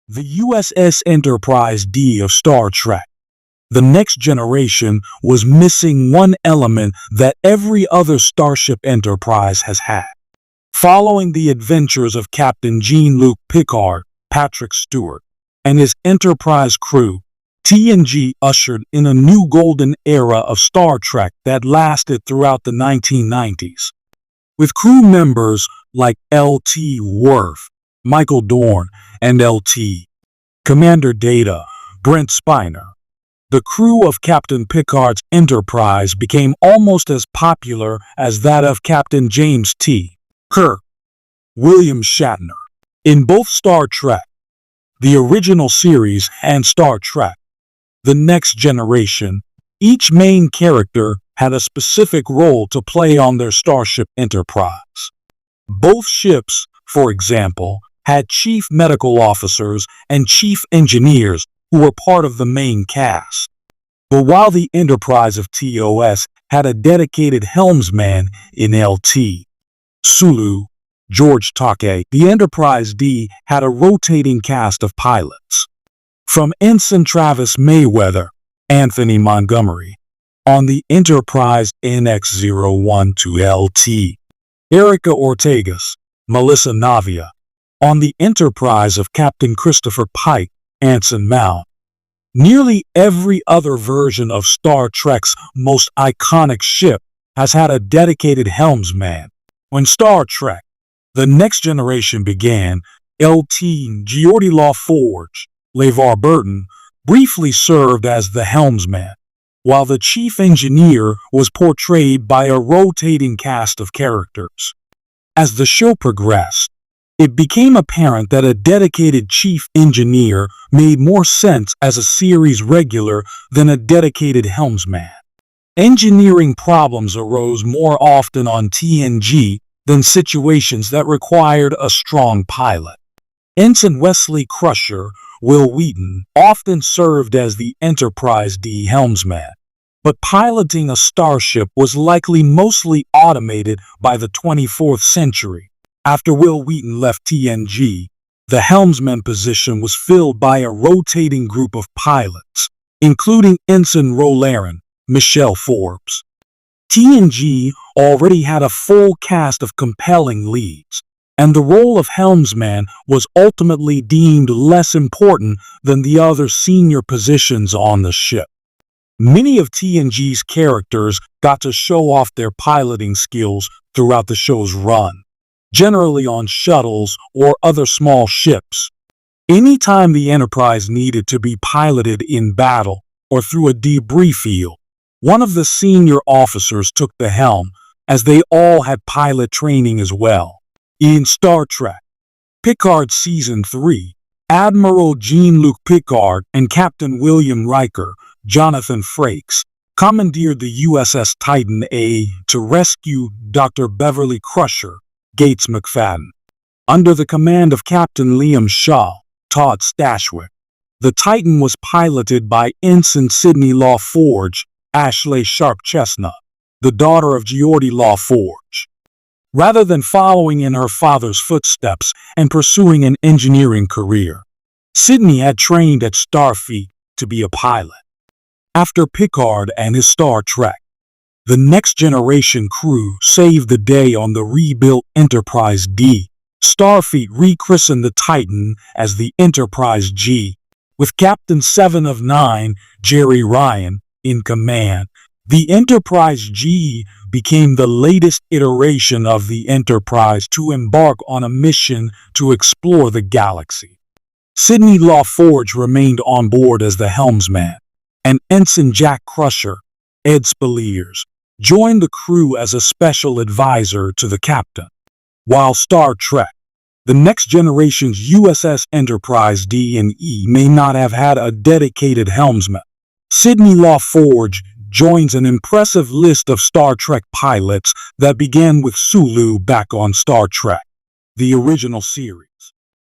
The USS Enterprise D of Star Trek, The Next Generation, was missing one element that every other Starship Enterprise has had. Following the adventures of Captain Jean-Luc Picard, Patrick Stewart, and his Enterprise crew, TNG ushered in a new golden era of Star Trek that lasted throughout the 1990s. With crew members like L.T. Worf, Michael Dorn, and L.T. Commander Data, Brent Spiner, the crew of Captain Picard's Enterprise became almost as popular as that of Captain James T. Kirk, William Shatner. In both Star Trek, the original series, and Star Trek, The Next Generation, each main character had a specific role to play on their Starship Enterprise. Both ships, for example, had chief medical officers and chief engineers who were part of the main cast. But while the Enterprise of TOS had a dedicated helmsman in L.T. Sulu, George Takei, the Enterprise D had a rotating cast of pilots. From Ensign Travis Mayweather, Anthony Montgomery, on the Enterprise NX-01 to L.T. Erica Ortegas, Melissa Navia, on the Enterprise of Captain Christopher Pike, Anson Mount. Nearly every other version of Star Trek's most iconic ship has had a dedicated helmsman. When Star Trek, The Next Generation began, L.T. Geordi LaForge, LeVar Burton, briefly served as the helmsman, while the chief engineer was portrayed by a rotating cast of characters. As the show progressed, it became apparent that a dedicated chief engineer made more sense as a series regular than a dedicated helmsman. Engineering problems arose more often on TNG than situations that required a strong pilot. Ensign Wesley Crusher, Will Wheaton, often served as the Enterprise D helmsman, but piloting a starship was likely mostly automated by the 24th century. After Will Wheaton left TNG, the helmsman position was filled by a rotating group of pilots, including Ensign Rolaren, Michelle Forbes. TNG already had a full cast of compelling leads, and the role of helmsman was ultimately deemed less important than the other senior positions on the ship. Many of TNG's characters got to show off their piloting skills throughout the show's run, generally on shuttles or other small ships. Anytime the Enterprise needed to be piloted in battle or through a debris field, one of the senior officers took the helm, as they all had pilot training as well. In Star Trek, Picard Season 3, Admiral Jean-Luc Picard and Captain William Riker, Jonathan Frakes, commandeered the USS Titan A to rescue Dr. Beverly Crusher, Gates McFadden. Under the command of Captain Liam Shaw, Todd Stashwick, the Titan was piloted by Ensign Sidney LaForge, Ashley Sharp Chestnut, the daughter of Geordi LaForge. Rather than following in her father's footsteps and pursuing an engineering career, Sidney had trained at Starfleet to be a pilot. After Picard and his Star Trek, The Next Generation crew saved the day on the rebuilt Enterprise D. Starfleet rechristened the Titan as the Enterprise G, with Captain 7 of 9, Jerry Ryan, in command. The Enterprise G became the latest iteration of the Enterprise to embark on a mission to explore the galaxy. Sidney LaForge remained on board as the helmsman, and Ensign Jack Crusher, Ed Spaliers, joined the crew as a special advisor to the captain. While Star Trek, The Next Generation's USS Enterprise D and E may not have had a dedicated helmsman, Sidney LaForge joins an impressive list of Star Trek pilots that began with Sulu back on Star Trek, the original series.